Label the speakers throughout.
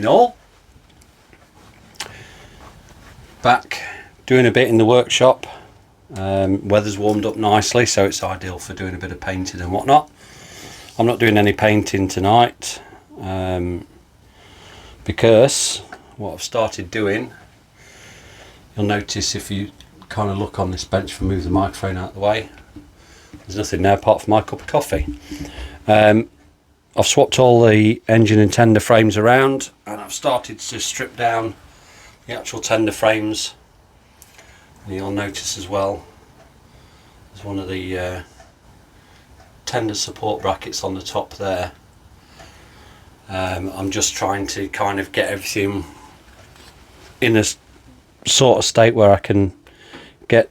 Speaker 1: morning all. Back doing a bit in the workshop. Weather's warmed up nicely, so it's ideal for doing a bit of painting and whatnot. I'm not doing any painting tonight because what I've started doing, you'll notice if you kind of look on this bench if I move the microphone out of the way, there's nothing there apart from my cup of coffee. I've swapped all the engine and tender frames around, and I've started to strip down the actual tender frames. And you'll notice as well there's one of the tender support brackets on the top there. I'm just trying to kind of get everything in a sort of state where I can get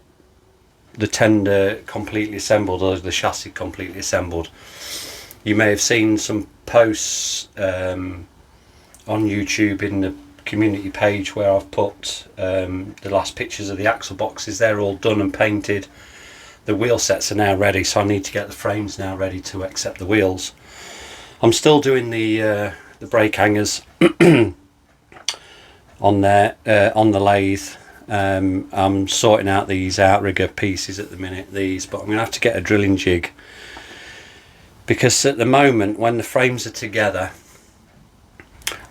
Speaker 1: the tender completely assembled, or the chassis completely assembled. You may have seen some posts on YouTube in the community page where I've put the last pictures of the axle boxes. They're all done and painted. The wheel sets are now ready, so I need to get the frames now ready to accept the wheels. I'm still doing the brake hangers on there on the lathe. I'm sorting out these outrigger pieces at the minute, but I'm going to have to get a drilling jig, because at the moment when the frames are together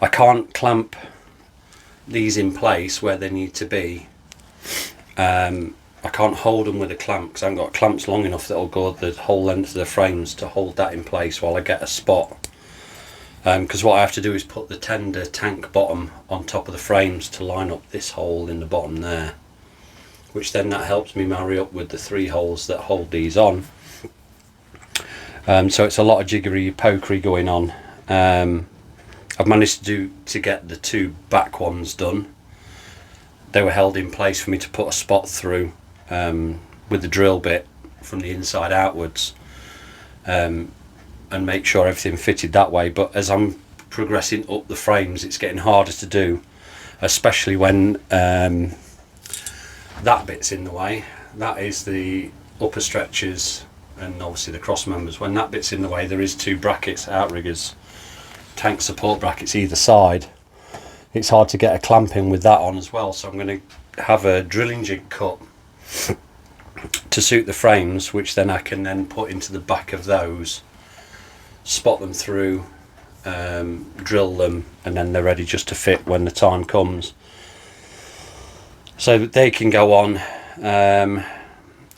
Speaker 1: I can't clamp these in place where they need to be. I can't hold them with a clamp because I haven't got clamps long enough that will go the whole length of the frames to hold that in place while I get a spot. Because what I have to do is put the tender tank bottom on top of the frames to line up this hole in the bottom there, which then that helps me marry up with the 3 holes that hold these on. So it's a lot of jiggery pokery going on. I've managed to get the 2 back ones done. They were held in place for me to put a spot through with the drill bit from the inside outwards, and make sure everything fitted that way. But as I'm progressing up the frames, it's getting harder to do, especially when that bit's in the way. That is the upper stretchers and obviously the cross members. When that bit's in the way, there is 2 brackets, outriggers, tank support brackets either side. It's hard to get a clamp in with that on as well, so I'm going to have a drilling jig cut to suit the frames, which then I can then put into the back of those, spot them through, drill them, and then they're ready just to fit when the time comes, so that they can go on.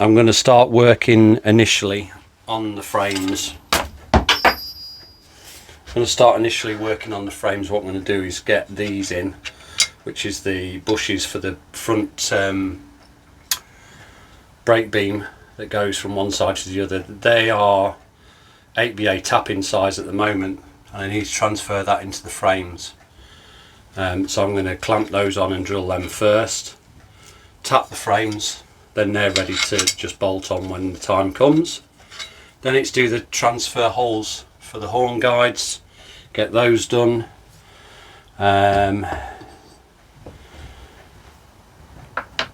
Speaker 1: I'm going to start working initially on the frames. I'm going to start initially working on the frames. What I'm going to do is get these in, which is the bushes for the front brake beam that goes from one side to the other. They are 8BA tap-in size at the moment, and I need to transfer that into the frames. So I'm going to clamp those on and drill them first, tap the frames, then they're ready to just bolt on when the time comes. Then it's do the transfer holes for the horn guides, get those done.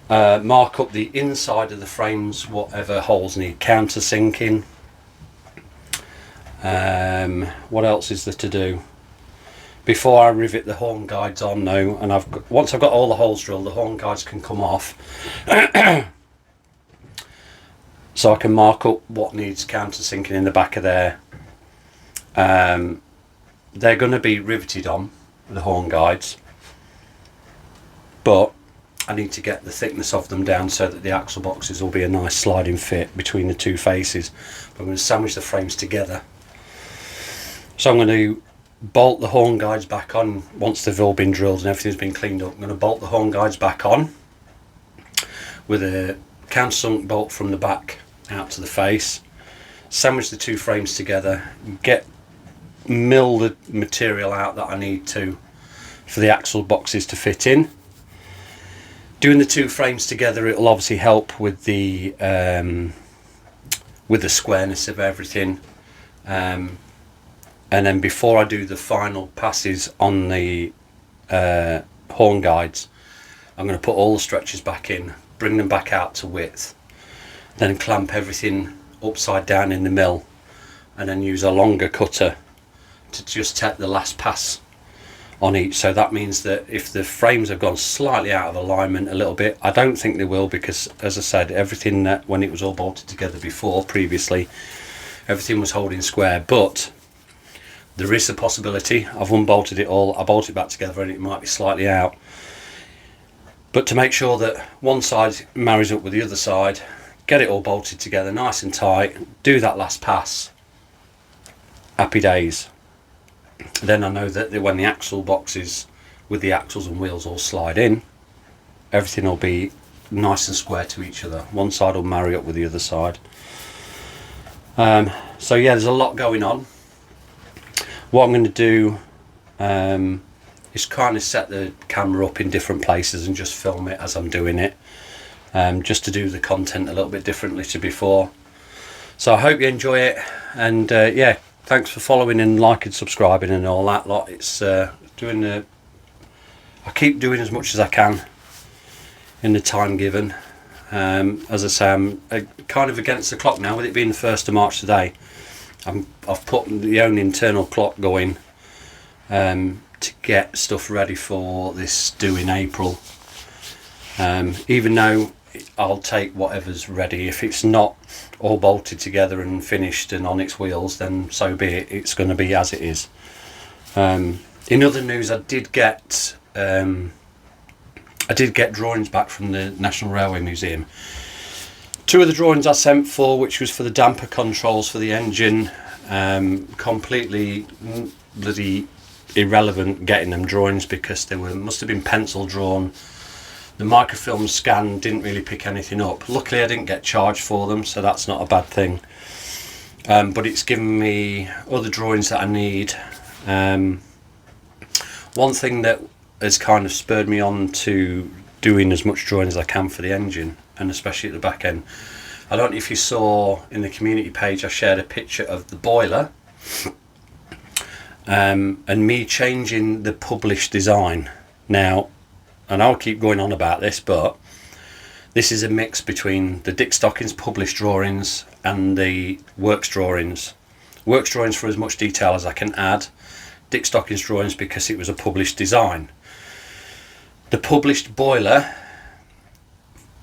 Speaker 1: Mark up the inside of the frames, whatever holes need countersinking. What else is there to do before I rivet the horn guides on though? And once I've got all the holes drilled, the horn guides can come off. So I can mark up what needs countersinking in the back of there. They're going to be riveted on, the horn guides, but I need to get the thickness of them down so that the axle boxes will be a nice sliding fit between the 2 faces. I'm going to sandwich the frames together. So I'm going to bolt the horn guides back on once they've all been drilled and everything's been cleaned up. I'm going to bolt the horn guides back on with a countersunk bolt from the back out to the face, sandwich the 2 frames together, mill the material out that I need to for the axle boxes to fit in. Doing the 2 frames together, it will obviously help with the squareness of everything. And then before I do the final passes on the horn guides, I'm going to put all the stretchers back in, bring them back out to width, then clamp everything upside down in the mill, and then use a longer cutter to just take the last pass on each. So that means that if the frames have gone slightly out of alignment a little bit, I don't think they will, because as I said, everything that when it was all bolted together before previously, everything was holding square. But there is a possibility. I've unbolted it all, I bolted it back together, and it might be slightly out. But to make sure that one side marries up with the other side, get it all bolted together nice and tight, do that last pass, happy days. Then I know that when the axle boxes with the axles and wheels all slide in, everything will be nice and square to each other. One side will marry up with the other side. So yeah, there's a lot going on. What I'm going to do is kind of set the camera up in different places and just film it as I'm doing it, just to do the content a little bit differently to before. So I hope you enjoy it, and yeah, thanks for following and liking, subscribing and all that lot. It's I keep doing as much as I can in the time given. As I say, I'm kind of against the clock now, with it being the 1st of March today. I've put the own internal clock going to get stuff ready for this due in April. Even though I'll take whatever's ready. If it's not all bolted together and finished and on its wheels, then so be it. It's going to be as it is. In other news, I did get drawings back from the National Railway Museum. 2 of the drawings I sent for, which was for the damper controls for the engine, completely bloody irrelevant getting them drawings, because they must have been pencil drawn. The microfilm scan didn't really pick anything up. Luckily I didn't get charged for them, so that's not a bad thing. But it's given me other drawings that I need. One thing that has kind of spurred me on to doing as much drawing as I can for the engine, and especially at the back end. I don't know if you saw in the community page, I shared a picture of the boiler and me changing the published design. Now, and I'll keep going on about this, but this is a mix between the Dick Stockings published drawings and the works drawings. Works drawings for as much detail as I can add. Dick Stockings drawings because it was a published design. The published boiler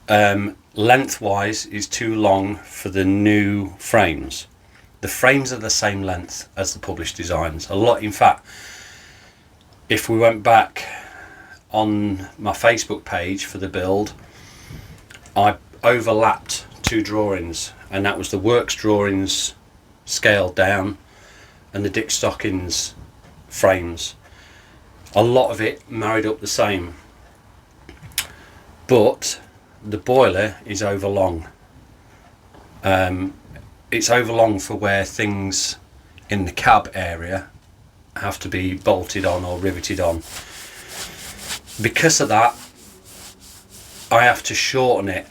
Speaker 1: lengthwise is too long for the new frames. The frames are the same length as the published designs. In fact, if we went back on my Facebook page for the build, I overlapped 2 drawings, and that was the works drawings scaled down and the Dick Stockings frames. A lot of it married up the same, but the boiler is overlong. It's overlong for where things in the cab area have to be bolted on or riveted on. Because of that, I have to shorten it.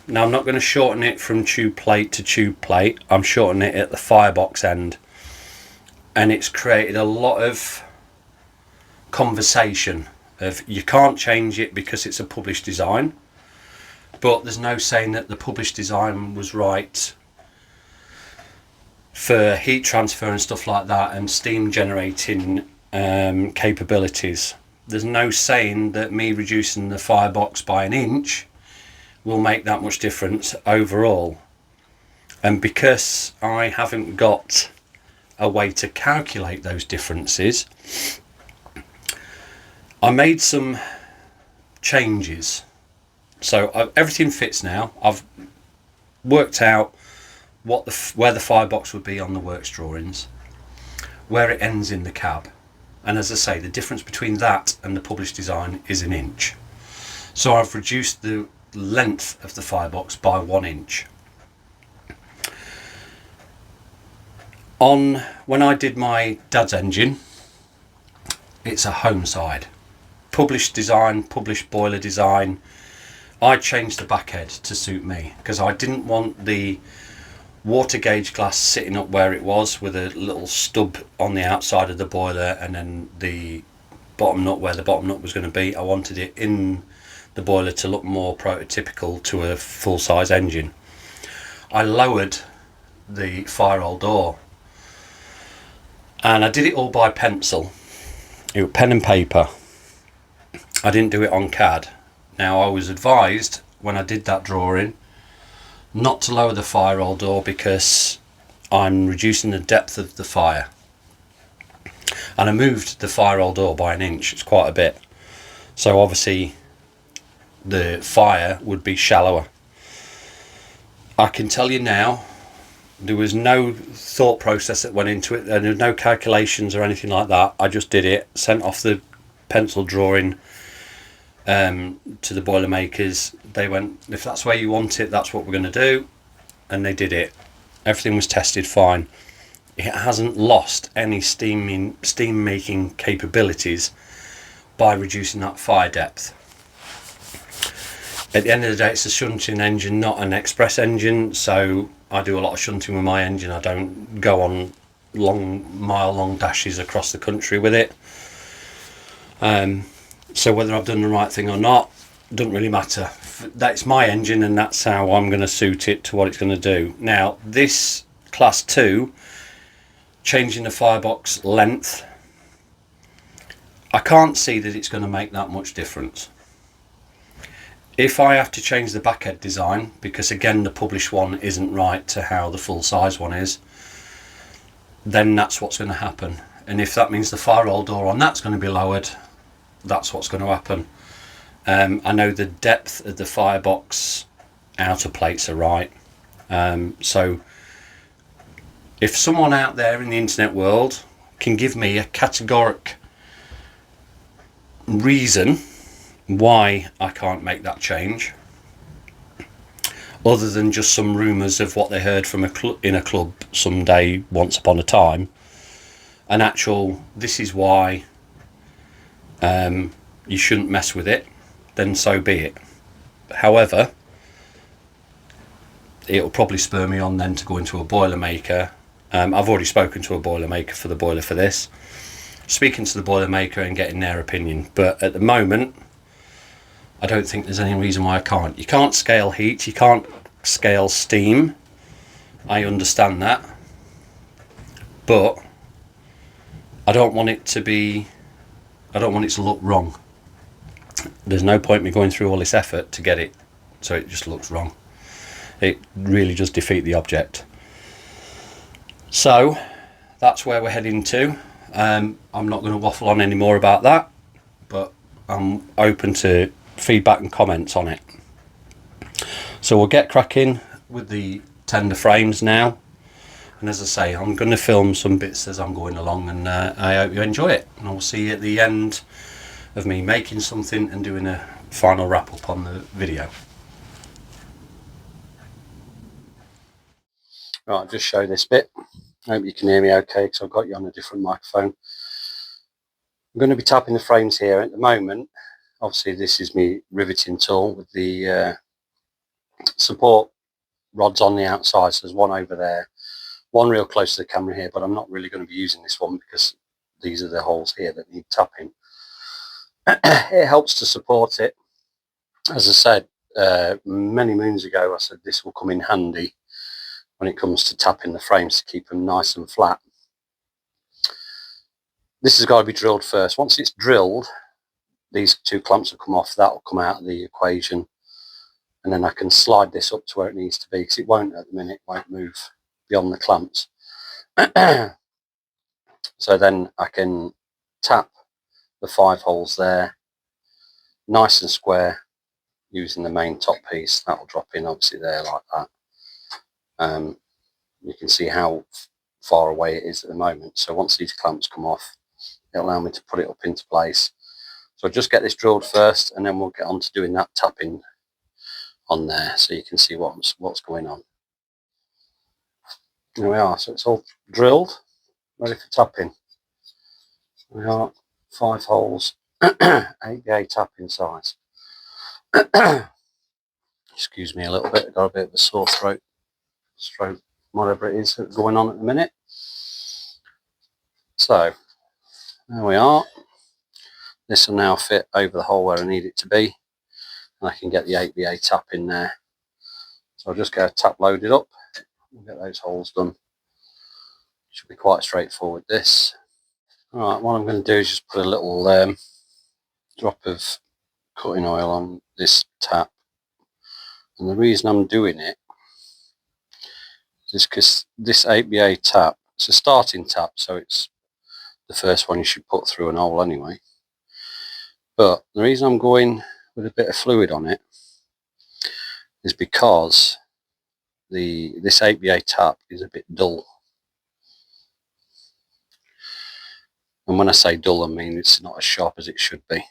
Speaker 1: Now, I'm not going to shorten it from tube plate to tube plate. I'm shortening it at the firebox end, and it's created a lot of conversation of you can't change it because it's a published design, but there's no saying that the published design was right for heat transfer and stuff like that, and steam generating capabilities. There's no saying that me reducing the firebox by 1 inch will make that much difference overall. And because I haven't got a way to calculate those differences, I made some changes. So everything fits now. I've worked out where the firebox would be on the works drawings, where it ends in the cab, and as I say, the difference between that and the published design is 1 inch. So I've reduced the length of the firebox by 1 inch. When I did my dad's engine, it's a home side, published design, published boiler design. I changed the back head to suit me because I didn't want the water gauge glass sitting up where it was with a little stub on the outside of the boiler, and then the bottom nut where the bottom nut was going to be. I wanted it in the boiler to look more prototypical to a full-size engine. I lowered the fire hole door, and I did it all by pencil. It was pen and paper. I didn't do it on CAD. Now, I was advised when I did that drawing not to lower the fire roll door because I'm reducing the depth of the fire. And I moved the fire roll door by 1 inch. It's quite a bit. So obviously the fire would be shallower. I can tell you now, there was no thought process that went into it. There were no calculations or anything like that. I just did it, sent off the pencil drawing to the Boilermakers. They went, if that's where you want it, that's what we're going to do. And they did it. Everything was tested fine. It hasn't lost any steam making capabilities by reducing that fire depth. At the end of the day, it's a shunting engine, not an express engine, so I do a lot of shunting with my engine. I don't go on mile-long dashes across the country with it. So whether I've done the right thing or not, doesn't really matter. That's my engine and that's how I'm going to suit it to what it's going to do. Now, this Class 2, changing the firebox length, I can't see that it's going to make that much difference. If I have to change the backhead design, because again the published one isn't right to how the full size one is, then that's what's going to happen. And if that means the fire roll door on that's going to be lowered, that's what's going to happen. I know the depth of the firebox outer plates are right. So if someone out there in the internet world can give me a categoric reason why I can't make that change, other than just some rumours of what they heard from in a club someday once upon a time, an actual this is why you shouldn't mess with it, then so be it. However, it'll probably spur me on then to go into a Boilermaker. I've already spoken to a Boilermaker for the boiler for this, speaking to the Boilermaker and getting their opinion, but at the moment I don't think there's any reason why I can't. You can't scale heat, you can't scale steam, I understand that, but I don't want it to look wrong. There's no point me going through all this effort to get it so it just looks wrong. It really does defeat the object. So that's where we're heading to. I'm not going to waffle on any more about that, but I'm open to feedback and comments on it. So we'll get cracking with the tender frames now, and as I say, I'm going to film some bits as I'm going along, and I hope you enjoy it, and I'll see you at the end of me making something and doing a final wrap up on the video. Right, I'll just show this bit. I hope you can hear me okay because I've got you on a different microphone. I'm going to be tapping the frames here at the moment. Obviously this is my riveting tool with the support rods on the outside. So there's one over there, one real close to the camera here, but I'm not really going to be using this one because these are the holes here that need tapping. It helps to support it. As I said many moons ago, I said this will come in handy when it comes to tapping the frames to keep them nice and flat. This has got to be drilled first. Once it's drilled, these two clamps will come off. That will come out of the equation, and then I can slide this up to where it needs to be, because it won't at the minute, it won't move beyond the clamps. So then I can tap the 5 holes there nice and square using the main top piece. That will drop in obviously there like that. You can see how far away it is at the moment. So once these clamps come off, it'll allow me to put it up into place. So I'll just get this drilled first, and then we'll get on to doing that tapping on there so you can see what's going on. There we are. So it's all drilled, ready for tapping. We are 5 holes, 8VA tapping size. Excuse me a little bit, I've got a bit of a sore throat, stroke, whatever it is that's going on at the minute. So there we are. This will now fit over the hole where I need it to be, and I can get the 8VA tap in there. So I'll just get a tap loaded up, we'll get those holes done. Should be quite straightforward this. Alright, what I'm going to do is just put a little drop of cutting oil on this tap, and the reason I'm doing it is because this 8BA tap, it's a starting tap, so it's the first one you should put through an hole anyway, but the reason I'm going with a bit of fluid on it is because this 8BA tap is a bit dull. And when I say dull, I mean it's not as sharp as it should be.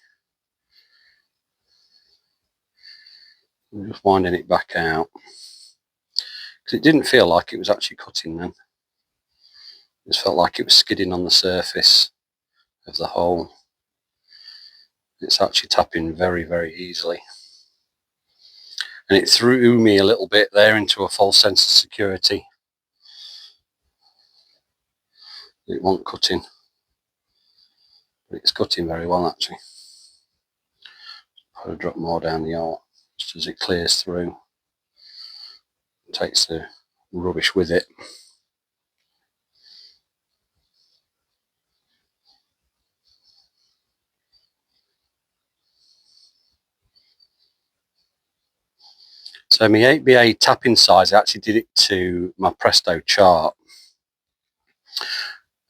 Speaker 1: I'm just winding it back out, because it didn't feel like it was actually cutting then. It just felt like it was skidding on the surface of the hole. It's actually tapping very, very easily. And it threw me a little bit there into a false sense of security. It wasn't cutting, but it's cutting very well actually. Put a drop more down the hole just as it clears through. It takes the rubbish with it. So my 8BA tapping size, I actually did it to my Presto chart.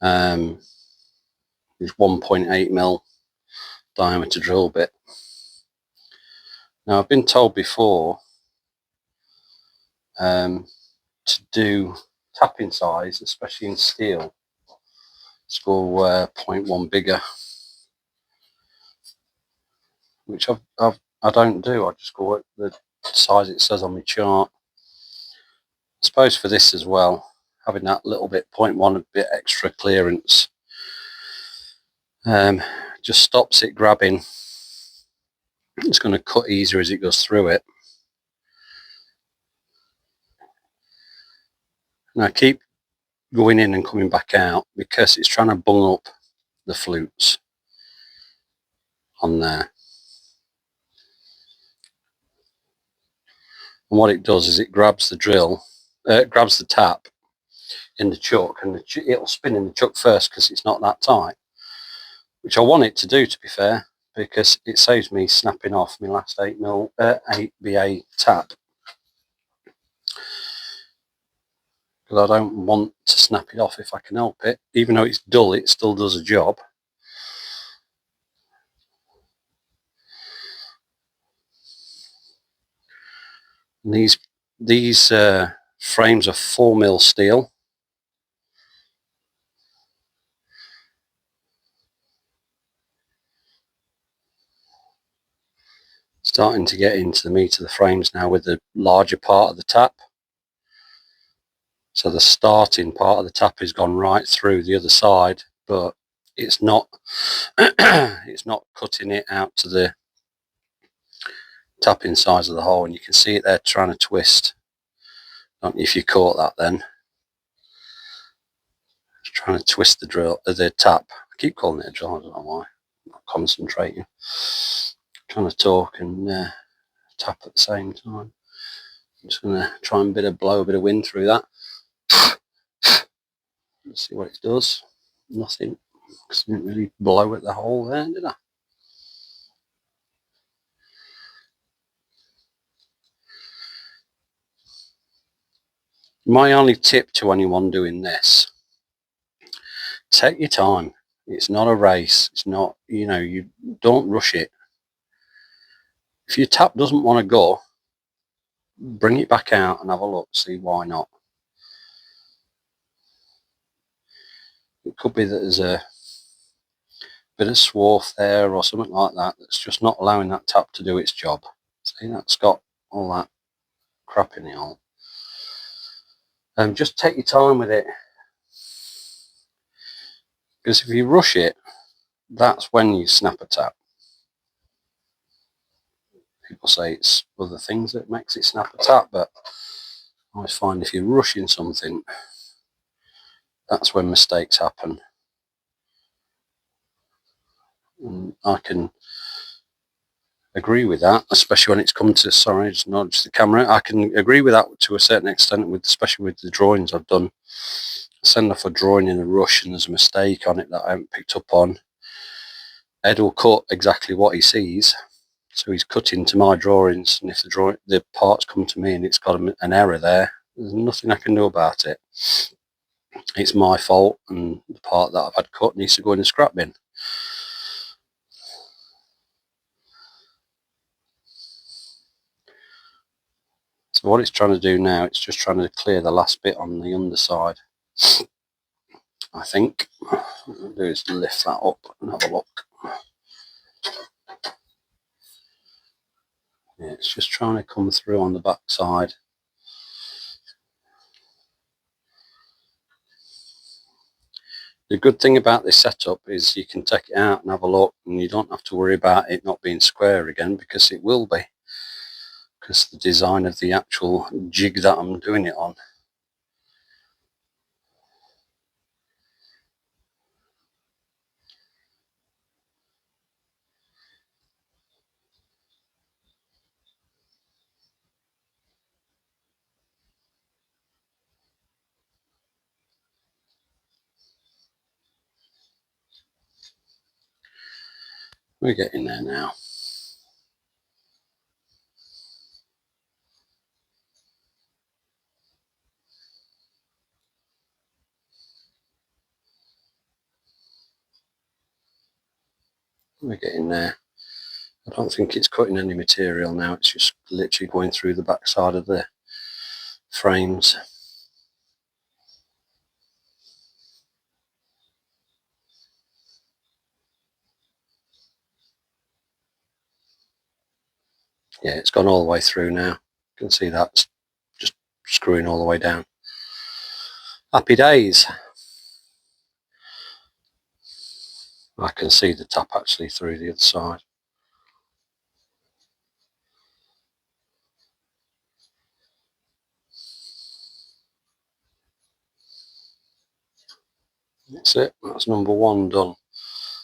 Speaker 1: It's 1.8mm diameter drill bit. Now I've been told before to do tapping size, especially in steel, to go 0.1 bigger, which I don't do. I just go at the size it says on my chart. I suppose for this as well, having that little bit 0.1 a bit extra clearance just stops it grabbing. It's going to cut easier as it goes through it. Now I keep going in and coming back out because it's trying to bung up the flutes on there. And what it does is it grabs the drill, grabs the tap in the chuck, and it'll spin in the chuck first because it's not that tight, which I want it to do, to be fair, because it saves me snapping off my last 8BA tap. Because I don't want to snap it off if I can help it. Even though it's dull, it still does a job. And these frames are 4mm steel. Starting to get into the meat of the frames now with the larger part of the tap. So the starting part of the tap has gone right through the other side, but it's not it's not cutting it out to the tapping size of the hole, and you can see it there trying to twist. Don't know if you caught that then. It's trying to twist the drill, the tap. I keep calling it a drill, I don't know why. I'm not concentrating. Trying to talk and tap at the same time. I'm just going to try and blow a bit of wind through that. Let's see what it does. Nothing. Didn't really blow at the hole there, did I? My only tip to anyone doing this: take your time. It's not a race. It's not, you don't rush it. If your tap doesn't want to go, bring it back out and have a look, see why not. It could be that there's a bit of swarf there or something like that that's just not allowing that tap to do its job. See, that's got all that crap in it all. Just take your time with it, because if you rush it, that's when you snap a tap. People say it's other things that makes it snap a tap, but I always find if you're rushing something, that's when mistakes happen. And I can agree with that, especially when it's come to, sorry, just nudge the camera. I can agree with that to a certain extent, with especially with the drawings I've done. I send off a drawing in a rush and there's a mistake on it that I haven't picked up on. Ed will cut exactly what he sees, so he's cutting to my drawings, and if the parts come to me and it's got an error there, there's nothing I can do about it. It's my fault, and the part that I've had cut needs to go in the scrap bin. So what it's trying to do now, it's just trying to clear the last bit on the underside. I think what I'll do is lift that up and have a look. Yeah, it's just trying to come through on the back side. The good thing about this setup is you can take it out and have a look, and you don't have to worry about it not being square again, because it will be, because the design of the actual jig that I'm doing it on. We're getting there now. We're getting there. I don't think it's cutting any material now, it's just literally going through the back side of the frames. Yeah, it's gone all the way through now. You can see that's just screwing all the way down. Happy days. I can see the tap actually through the other side. That's it, that's number one done.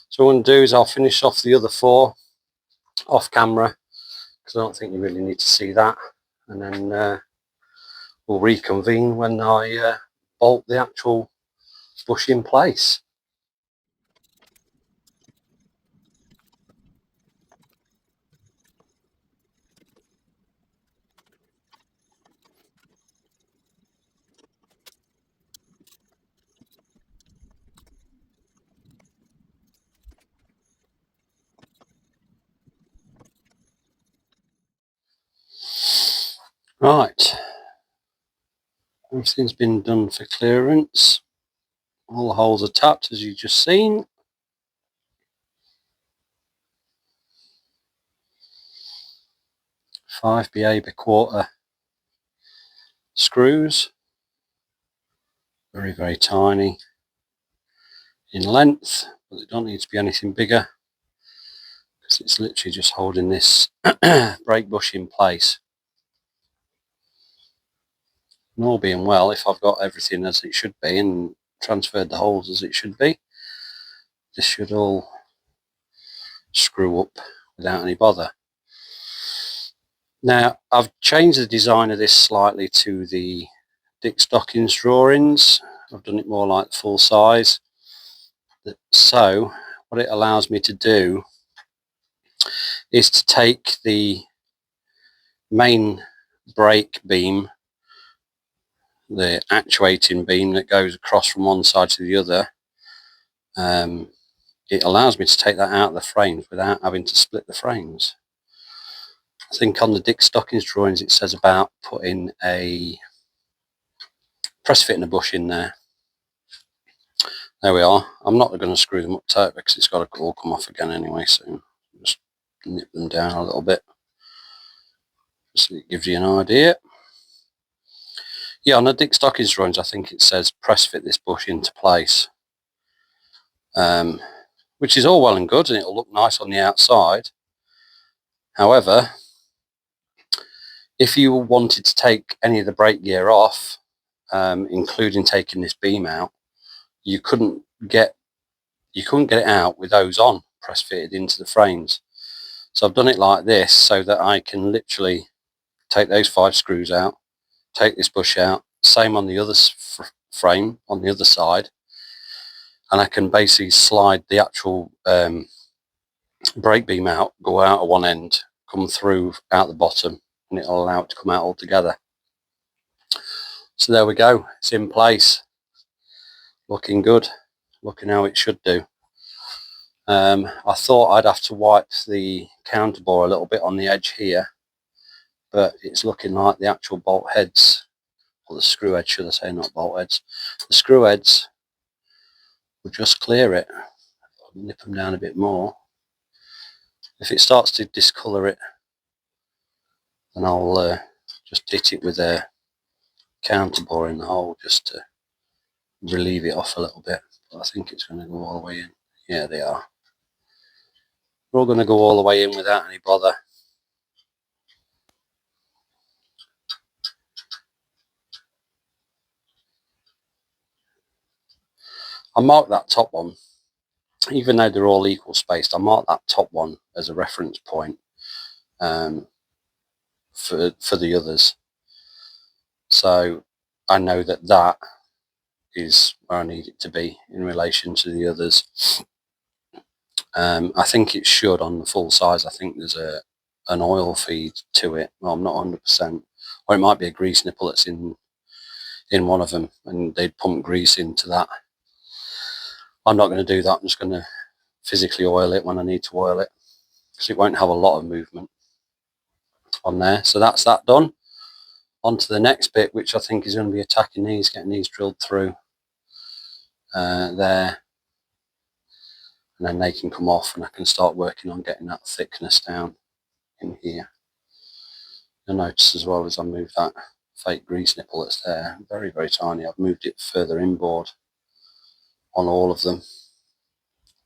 Speaker 1: So what I'm going to do is I'll finish off the other 4 off camera, because I don't think you really need to see that, and then we'll reconvene when I bolt the actual bush in place. Right, everything's been done for clearance. All the holes are tapped, as you've just seen. Five BA per quarter screws, very, very tiny in length, but they don't need to be anything bigger, because it's literally just holding this brake bush in place. And all being well, if I've got everything as it should be and transferred the holes as it should be, this should all screw up without any bother. Now, I've changed the design of this slightly to the Dick Stockings drawings. I've done it more like full size. So what it allows me to do is to take the main brake beam, the actuating beam that goes across from one side to the other, it allows me to take that out of the frames without having to split the frames. I think on the Dick Stockings drawings it says about putting a press fitting a bush in there. There we are. I'm not going to screw them up tight because it's got to all come off again anyway, so just nip them down a little bit so it gives you an idea. Yeah, on the Dick Stockings drawings I think it says press fit this bush into place, which is all well and good and it'll look nice on the outside. However, if you wanted to take any of the brake gear off, including taking this beam out, you couldn't get it out with those on press fitted into the frames. So I've done it like this so that I can literally take those 5 screws out, take this bush out, same on the other frame on the other side, and I can basically slide the actual brake beam out, go out at one end, come through out the bottom, and it'll allow it to come out all together. So there we go, it's in place, looking good, looking how it should do. I thought I'd have to wipe the counterbore a little bit on the edge here, but it's looking like the actual bolt heads, or the screw heads should I say, not bolt heads, the screw heads will just clear it. I'll nip them down a bit more. If it starts to discolour it, then I'll just hit it with a counterbore in the hole just to relieve it off a little bit. But I think it's going to go all the way in. Yeah, they are. We're all going to go all the way in without any bother. I marked that top one, even though they're all equal spaced, I marked that top one as a reference point for the others. So I know that that is where I need it to be in relation to the others. I think it should on the full size. I think there's an oil feed to it. Well, I'm not 100%. Or it might be a grease nipple that's in one of them, and they'd pump grease into that. I'm not going to do that. I'm just going to physically oil it when I need to oil it, because it won't have a lot of movement on there. So that's that done. On to the next bit, which I think is going to be attacking these, getting these drilled through there, and then they can come off and I can start working on getting that thickness down in here. You'll notice as well as I move that fake grease nipple that's there, very, very tiny, I've moved it further inboard on all of them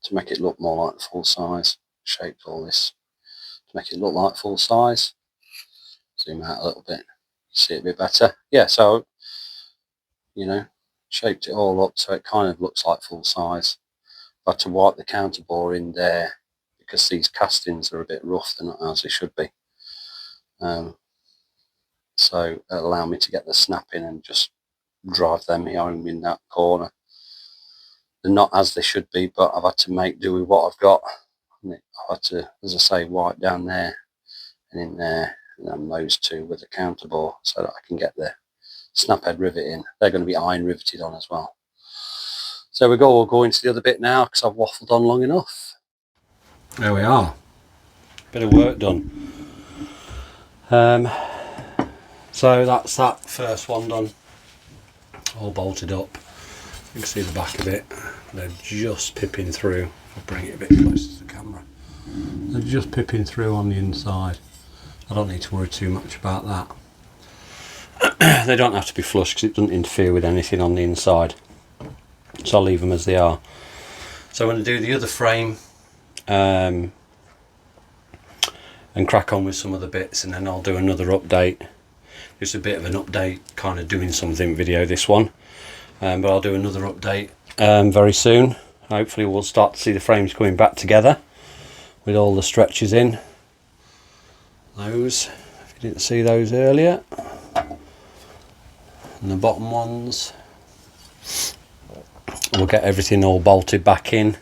Speaker 1: to make it look more like full size. Shaped all this to make it look like full size. Zoom out a little bit, see it a bit better. Yeah, so, you know, shaped it all up so it kind of looks like full size. I've had to wipe the counterbore in there because these castings are a bit rough, they're not as they should be. So it'll allow me to get the snap in and just drive them home in that corner. They're not as they should be, but I've had to make do with what I've got. I've had to, as I say, wipe down there and in there, and then those two with the counterbore so that I can get the snap head rivet in. They're going to be iron riveted on as well. So we'll go into the other bit now because I've waffled on long enough. There we are. Bit of work done. So that's that first one done. All bolted up. You can see the back of it. They're just pipping through. I'll bring it a bit closer to the camera. They're just pipping through on the inside. I don't need to worry too much about that. They don't have to be flush because it doesn't interfere with anything on the inside. So I'll leave them as they are. So I'm going to do the other frame and crack on with some other bits, and then I'll do another update. Just a bit of an update, kind of doing something video, this one. But I'll do another update very soon. Hopefully we'll start to see the frames coming back together with all the stretches in. Those, if you didn't see those earlier. And the bottom ones. We'll get everything all bolted back in.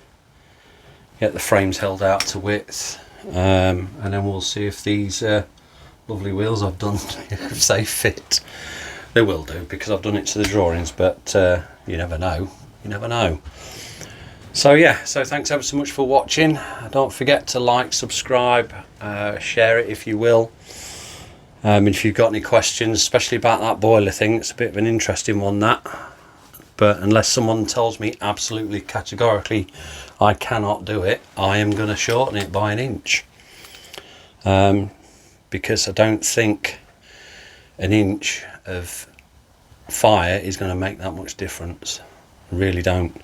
Speaker 1: Get the frames held out to width. And then we'll see if these lovely wheels I've done, if they fit. They will do, because I've done it to the drawings, but you never know. You never know. So yeah, so thanks ever so much for watching. Don't forget to like, subscribe, share it if you will. If you've got any questions, especially about that boiler thing, it's a bit of an interesting one, that. But unless someone tells me absolutely categorically I cannot do it, I am going to shorten it by 1 inch. Because I don't think 1 inch of fire is going to make that much difference. I really don't.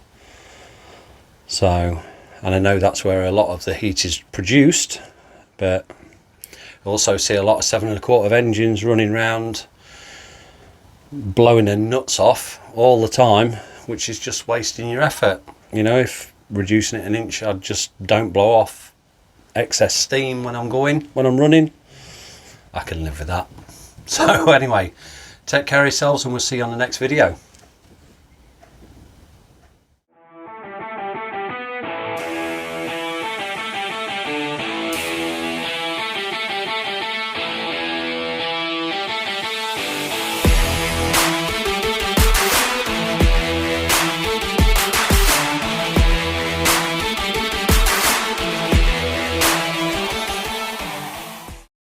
Speaker 1: So, and I know that's where a lot of the heat is produced, but I also see a lot of 7 1/4 engines running round blowing their nuts off all the time, which is just wasting your effort. You know, if reducing it 1 inch, I just don't blow off excess steam when I'm running. I can live with that. So anyway, take care of yourselves and we'll see you on the next video.